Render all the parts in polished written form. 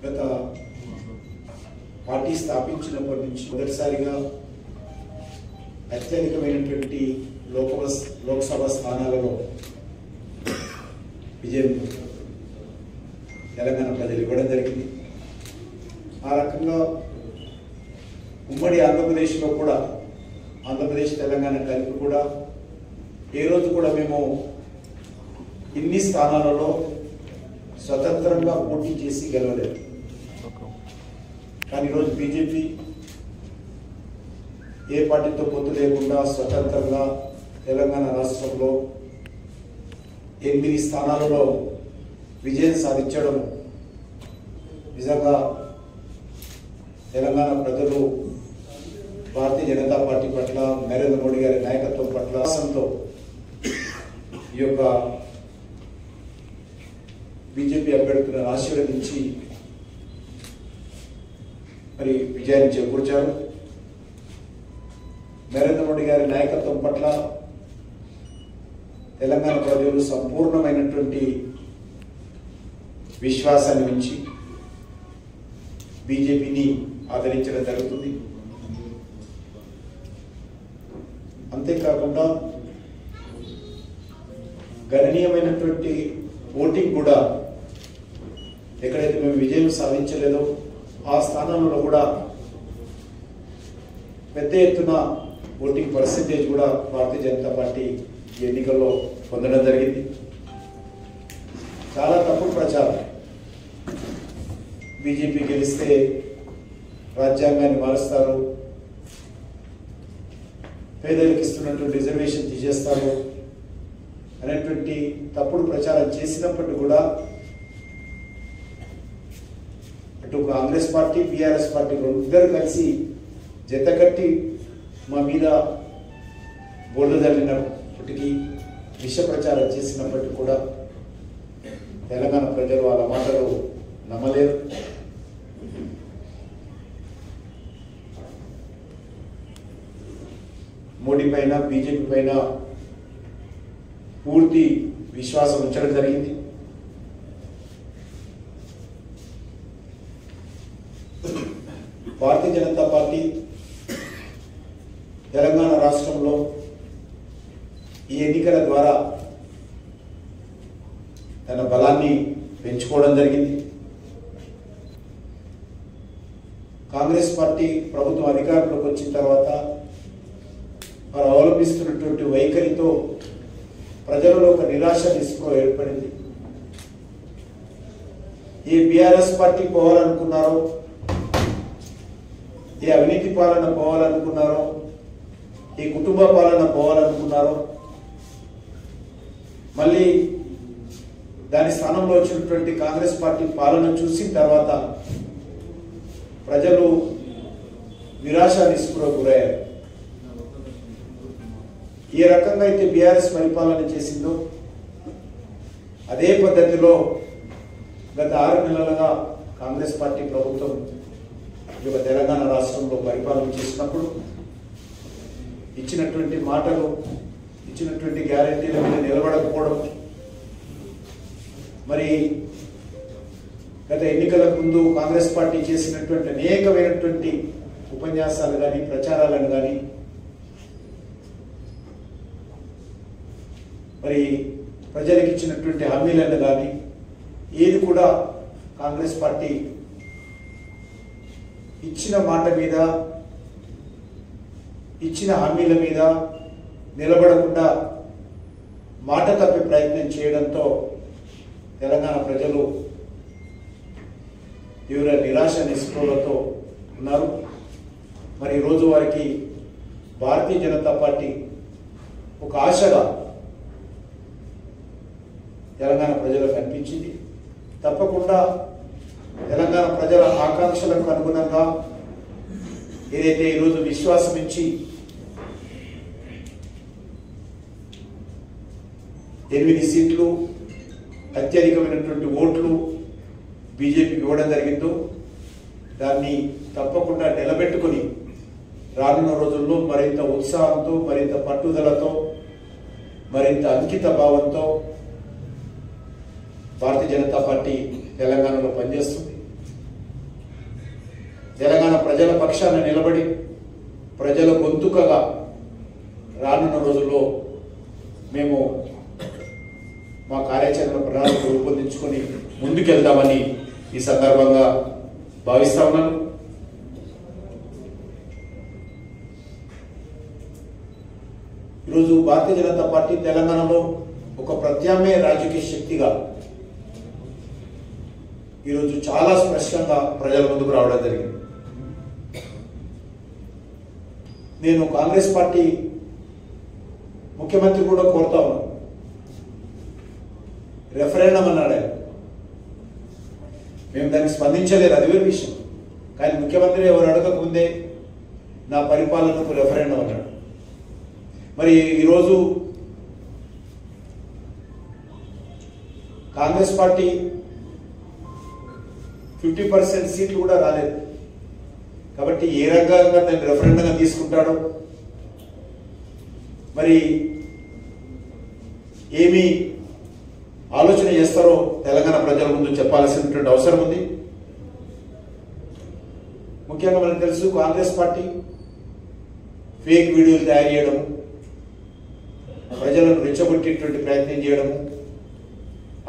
గత పార్టీ స్థాపించినప్పటి నుంచి మొదటిసారిగా అత్యధికమైనటువంటి లోక్సభ స్థానాలలో విజయం తెలంగాణ ప్రజలు ఇవ్వడం జరిగింది. ఆ రకంగా ఉమ్మడి ఆంధ్రప్రదేశ్లో కూడా ఆంధ్రప్రదేశ్ తెలంగాణ కలిపి కూడా ఏ రోజు కూడా మేము ఇన్ని స్థానాలలో స్వతంత్రంగా పోటీ చేసి గెలవలేదు. కానీ ఈరోజు బీజేపీ ఏ పార్టీతో పొత్తు లేకుండా స్వతంత్రంగా తెలంగాణ రాష్ట్రంలో 8 స్థానాలలో విజయం సాధించడం నిజంగా తెలంగాణ ప్రజలు భారతీయ జనతా పార్టీ పట్ల నరేంద్ర మోడీ గారి నాయకత్వం పట్ల ఆశంతో ఈ యొక్క బీజేపీ అభ్యర్థులను ఆశీర్వదించి మరి విజయాన్ని చేకూర్చారు. నరేంద్ర మోడీ గారి నాయకత్వం పట్ల తెలంగాణ ప్రజలు సంపూర్ణమైనటువంటి విశ్వాసాన్ని ఉంచి బీజేపీని ఆదరించడం జరుగుతుంది. అంతేకాకుండా గణనీయమైనటువంటి ఓటింగ్ కూడా ఎక్కడైతే మేము విజయం సాధించలేదో ఆ స్థానాలలో కూడా పెద్ద ఎత్తున ఓటింగ్ పర్సెంటేజ్ కూడా భారతీయ జనతా పార్టీ ఎన్నికల్లో పొందడం జరిగింది. చాలా తప్పుడు ప్రచారం, బీజేపీ గెలిస్తే రాజ్యాంగాన్ని మారుస్తారు, పేదలకు ఇస్తున్నటువంటి రిజర్వేషన్ తీసేస్తారు అనేటువంటి తప్పుడు ప్రచారం చేసినప్పటికీ కూడా అటు కాంగ్రెస్ పార్టీ బీఆర్ఎస్ పార్టీ ఇద్దరు కలిసి జతకట్టి మా మీద బోర్డు జల్లినప్పటికీ విష ప్రచారం చేసినప్పటికీ కూడా తెలంగాణ ప్రజలు వాళ్ళ మాటలు నమ్మలేరు. మోడీ పైన బీజేపీ పైన పూర్తి విశ్వాసం ఉంచడం జరిగింది. భారతీయ జనతా పార్టీ తెలంగాణ రాష్ట్రంలో ఈ ఎన్నికల ద్వారా తన బలాన్ని పెంచుకోవడం జరిగింది. కాంగ్రెస్ పార్టీ ప్రభుత్వం అధికారంలోకి వచ్చిన తర్వాత వారు అవలంబిస్తున్నటువంటి వైఖరితో ప్రజలలో ఒక నిరాశ నిస్పృహ ఏర్పడింది. ఏ బీఆర్ఎస్ పార్టీ పోవాలనుకున్నారో, ఏ అవినీతి పాలన పోవాలనుకున్నారో, ఏ కుటుంబ పాలన పోవాలనుకున్నారో, మళ్ళీ దాని స్థానంలో వచ్చినటువంటి కాంగ్రెస్ పార్టీ పాలన చూసిన తర్వాత ప్రజలు నిరాశ నిస్పృహ గురయ్యారు. ఏ రకంగా అయితే బీఆర్ఎస్ పరిపాలన చేసిందో అదే పద్ధతిలో గత 6 నెలలుగా కాంగ్రెస్ పార్టీ ప్రభుత్వం ఈ యొక్క తెలంగాణ రాష్ట్రంలో పరిపాలన చేసినప్పుడు ఇచ్చినటువంటి మాటలు, ఇచ్చినటువంటి గ్యారెంటీల మీద నిలబడకపోవడం, మరి గత ఎన్నికలకు ముందు కాంగ్రెస్ పార్టీ చేసినటువంటి అనేకమైనటువంటి ఉపన్యాసాలు కానీ ప్రచారాలను కానీ, మరి ప్రజలకు ఇచ్చినటువంటి హామీలను కానీ ఏది కూడా కాంగ్రెస్ పార్టీ ఇచ్చిన మాట మీద, ఇచ్చిన హామీల మీద నిలబడకుండా మాట తప్పే ప్రయత్నం చేయడంతో తెలంగాణ ప్రజలు తీవ్ర నిరాశ నిస్పృహలతో ఉన్నారు. మరి ఈరోజు వారికి భారతీయ జనతా పార్టీ ఒక ఆశగా తెలంగాణ ప్రజలకు కనిపించింది. తప్పకుండా తెలంగాణ ప్రజల ఆకాంక్షలకు అనుగుణంగా ఏదైతే ఈరోజు విశ్వాసం ఇచ్చి 8 సీట్లు అత్యధికమైనటువంటి ఓట్లు బీజేపీకి ఇవ్వడం జరిగిందో దాన్ని తప్పకుండా నిలబెట్టుకుని రానున్న రోజుల్లో మరింత ఉత్సాహంతో, మరింత పట్టుదలతో, మరింత అంకిత భావంతో భారతీయ జనతా పార్టీ తెలంగాణలో పనిచేస్తుంది. పక్షాన నిలబడి ప్రజల గొంతుకగా రానున్న రోజుల్లో మేము మా కార్యాచరణ ప్రణాళిక రూపొందించుకొని ముందుకెళ్దామని ఈ సందర్భంగా భావిస్తా ఉన్నాను. ఈరోజు భారతీయ జనతా పార్టీ తెలంగాణలో ఒక ప్రత్యామ్నాయ రాజకీయ శక్తిగా ఈరోజు చాలా స్పష్టంగా ప్రజల ముందుకు రావడం జరిగింది. నేను కాంగ్రెస్ పార్టీ ముఖ్యమంత్రి కూడా కోరుతా ఉన్నాను, రెఫరెండం అన్నాడు ఆయన. మేము దానికి స్పందించలేదు, అది వేరే విషయం. కానీ ముఖ్యమంత్రి ఎవరు అడగకముందే నా పరిపాలనకు రెఫరెండం అన్నాడు. మరి ఈరోజు కాంగ్రెస్ పార్టీ 50% సీట్లు కూడా రాలేదు. కాబట్టి ఏ రకంగా దాన్ని రెఫరెండంగా తీసుకుంటాడో, మరి ఏమి ఆలోచన చేస్తారో తెలంగాణ ప్రజల ముందు చెప్పాల్సినటువంటి అవసరం ఉంది. ముఖ్యంగా మనకు తెలుసు, కాంగ్రెస్ పార్టీ ఫేక్ వీడియోలు తయారు చేయడం, ప్రజలను రెచ్చగొట్టేటువంటి ప్రయత్నం చేయడము,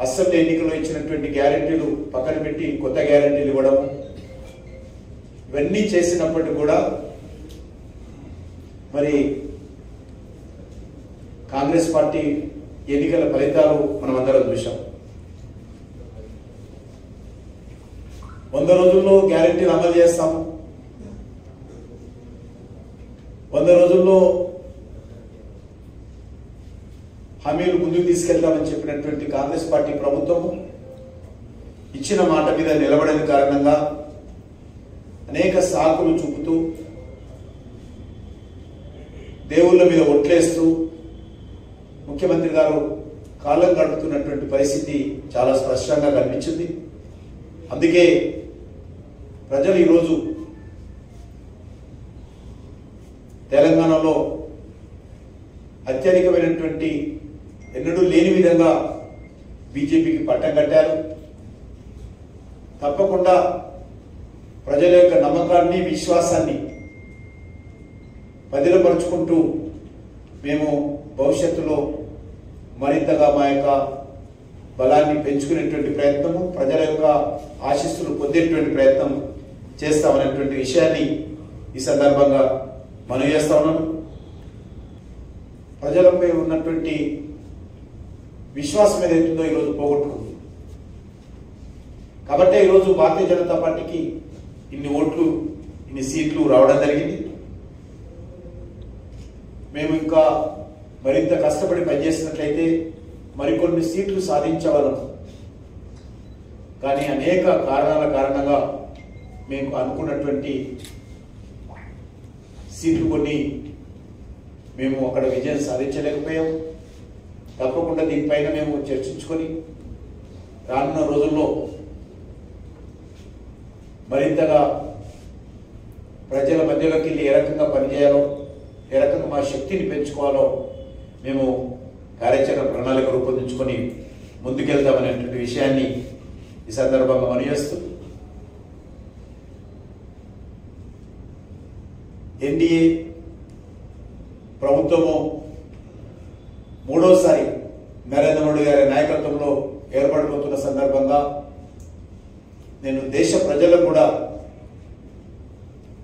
అసెంబ్లీ ఎన్నికల్లో ఇచ్చినటువంటి గ్యారెంటీలు పక్కన పెట్టి కొత్త గ్యారెంటీలు ఇవ్వడము, ఇవన్నీ చేసినప్పటికీ కూడా మరి కాంగ్రెస్ పార్టీ ఎన్నికల ఫలితాలు మనం అందరం చూసాం. 100 రోజుల్లో గ్యారెంటీలు అమలు చేస్తాము, 100 రోజుల్లో హామీలు ముందుకు తీసుకెళ్తామని చెప్పినటువంటి కాంగ్రెస్ పార్టీ ప్రభుత్వము ఇచ్చిన మాట మీద నిలబడని కారణంగా అనేక సాకులు చూపుతూ, దేవుళ్ళ మీద ఒట్లేస్తూ ముఖ్యమంత్రి గారు కాలం గడుపుతున్నటువంటి పరిస్థితి చాలా స్పష్టంగా కనిపించింది. అందుకే ప్రజలు ఈరోజు తెలంగాణలో అత్యధికమైనటువంటి ఎన్నడూ లేని విధంగా బీజేపీకి పట్టం కట్టారు. తప్పకుండా ప్రజల యొక్క నమ్మకాన్ని, విశ్వాసాన్ని పదిలపరుచుకుంటూ మేము భవిష్యత్తులో మరింతగా మా యొక్క బలాన్ని పెంచుకునేటువంటి ప్రయత్నము, ప్రజల యొక్క ఆశీస్సులు పొందేటువంటి ప్రయత్నం చేస్తామనేటువంటి విషయాన్ని ఈ సందర్భంగా మనం చేస్తా ఉన్నాను. ప్రజలపై ఉన్నటువంటి విశ్వాసం ఏదైతుందో ఈరోజు పోగొట్టుకుంది. కాబట్టే ఈరోజు భారతీయ జనతా పార్టీకి ఇన్ని ఓట్లు, ఇన్ని సీట్లు రావడం జరిగింది. మేము ఇంకా మరింత కష్టపడి పనిచేసినట్లయితే మరికొన్ని సీట్లు సాధించగలం. కానీ అనేక కారణాల కారణంగా మేము అనుకున్నటువంటి సీట్లు కొన్ని మేము అక్కడ విజయం సాధించలేకపోయాం. తప్పకుండా దీనిపైన మేము చర్చించుకొని రానున్న రోజుల్లో మరింతగా ప్రజల మధ్యలోకి వెళ్ళి ఏ రకంగా పనిచేయాలో, ఏ రకంగా మా శక్తిని పెంచుకోవాలో మేము కార్యాచరణ ప్రణాళిక రూపొందించుకొని ముందుకెళ్తామనేటువంటి విషయాన్ని ఈ సందర్భంగా మనం చేస్తూ, ఎన్డీఏ ప్రభుత్వము మూడోసారి నరేంద్ర మోడీ గారి నాయకత్వంలో ఏర్పడిపోతున్న సందర్భంగా నేను దేశ ప్రజలకు కూడా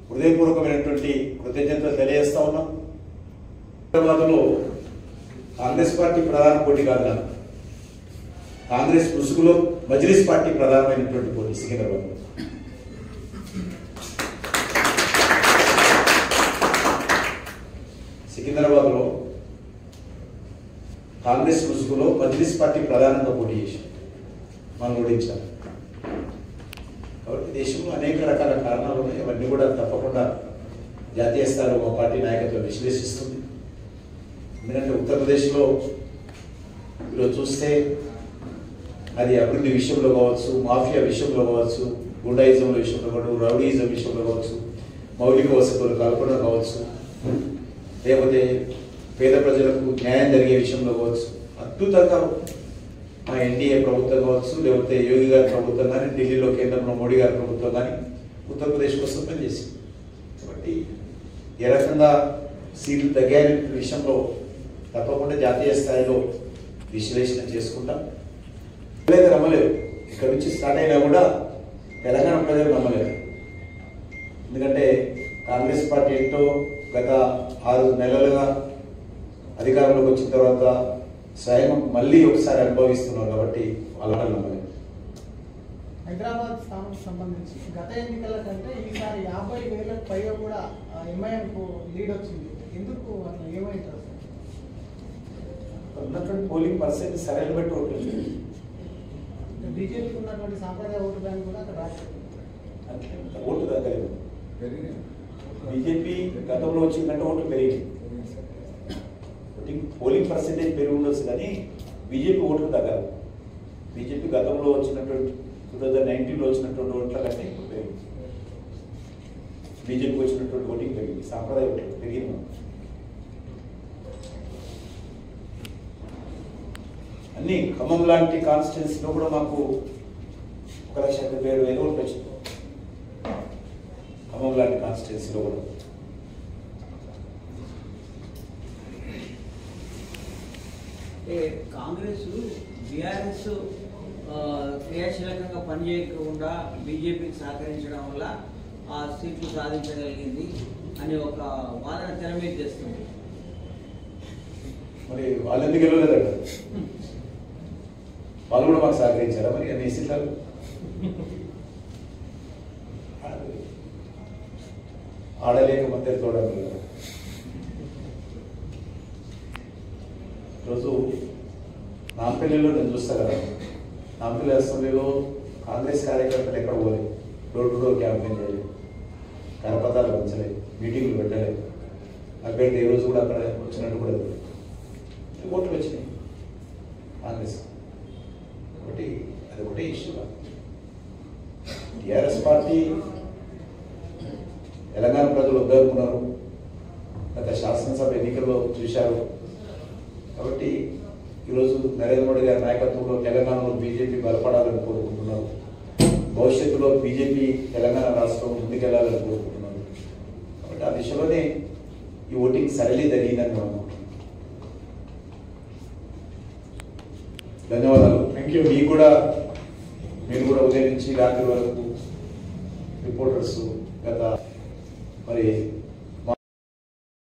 హృదయపూర్వకమైనటువంటి కృతజ్ఞతలు తెలియజేస్తా ఉన్నాం. హైదరాబాద్లో కాంగ్రెస్ పార్టీ ప్రధాన పోటీ కాదు, కాంగ్రెస్ ముసుగులో మజ్లిస్ పార్టీ ప్రధానమైనటువంటి పోటీ సికింద్రాబాద్. సికింద్రాబాద్లో కాంగ్రెస్ ముసుగులో మజ్లిస్ పార్టీ ప్రధానంగా పోటీ చేశారు, మనం ఓడించారు. కాబట్టి దేశంలో అనేక రకాల కారణాలు ఉన్నాయి. అవన్నీ కూడా తప్పకుండా జాతీయ స్థాయిలో మా పార్టీ నాయకత్వం విశ్లేషిస్తుంది. ఎందుకంటే ఉత్తరప్రదేశ్లో ఈరోజు చూస్తే అది అభివృద్ధి విషయంలో కావచ్చు, మాఫియా విషయంలో కావచ్చు, గుండాయిజం విషయంలో కావచ్చు, రౌడీయిజం విషయంలో కావచ్చు, మౌలిక వసతులు కల్పన కావచ్చు, లేకపోతే పేద ప్రజలకు న్యాయం జరిగే విషయంలో కావచ్చు, అద్భుతంగా మా ఎన్డీఏ ప్రభుత్వం కావచ్చు, లేకపోతే యోగి గారి ప్రభుత్వం కానీ, ఢిల్లీలో కేంద్రంలో మోడీ గారి ప్రభుత్వం కానీ ఉత్తరప్రదేశ్ కోసం పనిచేసింది. కాబట్టి ఏ రకంగా సీట్లు తగ్గాయనే విషయంలో తప్పకుండా జాతీయ స్థాయిలో విశ్లేషణ చేసుకుంటాం. లేదు నమ్మలేదు, ఇక్కడ నుంచి స్టార్ట్ అయినా కూడా తెలంగాణ ప్రజలు నమ్మలేదు. ఎందుకంటే కాంగ్రెస్ పార్టీ ఏంటో గత 6 నెలలుగా అధికారంలోకి వచ్చిన తర్వాత స్వయం మళ్ళీ ఒకసారి అనుభవిస్తున్నారు కాబట్టి వాళ్ళ నమ్మలేదు. హైదరాబాద్ స్థానం సంబంధించి గత ఎన్నికల కంటే ఈసారి 50,000కు పైగా కూడా ఎంఐఎంకు లీడ్ వచ్చింది. ఎందుకు అట్లా ఏమైంది? ఉన్నటువంటి పోలింగ్ పర్సెంట్ సరైన బట్టి ఓట్లు బీజేపీకి ఉన్నటువంటి సాంప్రదాయ ఓటు బ్యాంక్ కూడా అక్కడ ఓటు తగ్గలేదు. బీజేపీ గతంలో వచ్చిందంటే ఓట్లు పెరిగింది. పోలింగ్ పర్సెంటేజ్ పెరిగి ఉండొచ్చు కానీ బీజేపీ ఓట్లు తగ్గదు. బీజేపీ గతంలో వచ్చినటువంటి 2019లో వచ్చినటువంటి ఓట్ల కంటే ఇప్పుడు పెరిగింది. బీజేపీకి వచ్చినటువంటి ఓటింగ్ పెరిగింది, సాంప్రదాయ ఓట్లు పెరిగింది. అన్ని ఖమ్మం లాంటి కాన్స్టిట్యున్సీలో కూడా మాకు 1,70,000 ఓట్లు వచ్చింది. ఖమ్మం లాంటి కాన్స్టిట్యున్సీలో కూడా కాంగ్రెస్ బీఆర్ఎస్ క్రియాశీలకంగా పనిచేయకుండా బీజేపీకి సహకరించడం వల్ల ఆ సీట్లు సాధించగలిగింది అని ఒక వాదన తెర మీద చేస్తుంది. మరి వాళ్ళు ఎందుకు గెలవలేదట? వాళ్ళు కూడా మాకు సహకరించారా మరి అన్ని సీట్లలో? ఆడలేక మధ్య చూడడం. ఈరోజు నాంపల్లిలో నేను చూస్తా కదా, నాంపల్లి అసెంబ్లీలో కాంగ్రెస్ కార్యకర్తలు ఎక్కడ పోలేదు, డోర్ టు డోర్ క్యాంపెయిన్ చేయలేదు, కరపత్రాలు పంచలేదు, మీటింగ్లు పెట్టలేదు, అభ్యర్థి ఏ రోజు కూడా అక్కడ వచ్చినట్టు కూడా ఓట్లు వచ్చినాయి కాంగ్రెస్. ఒకటి అది ఒకటే ఇష్యూ. టీఆర్ఎస్ పార్టీ తెలంగాణ ప్రజలు వద్దనుకున్నారు, గత శాసనసభ ఎన్నికల్లో చూశారు. కాబట్టి ఈరోజు నరేంద్ర మోడీ గారి నాయకత్వంలో తెలంగాణలో బీజేపీ బలపడాలని కోరుకుంటున్నారు. భవిష్యత్తులో బీజేపీ తెలంగాణ రాష్ట్రం ముందుకెళ్లాలని కోరుకుంటున్నారు. కాబట్టి ఆ దిశలోనే ఈ ఓటింగ్ సరళి జరిగిందని మనం అనుకుంటున్నాం. ధన్యవాదాలు. Thank you. మీరు కూడా ఉదయం నుంచి రాత్రి వరకు రిపోర్టర్స్ గత మరి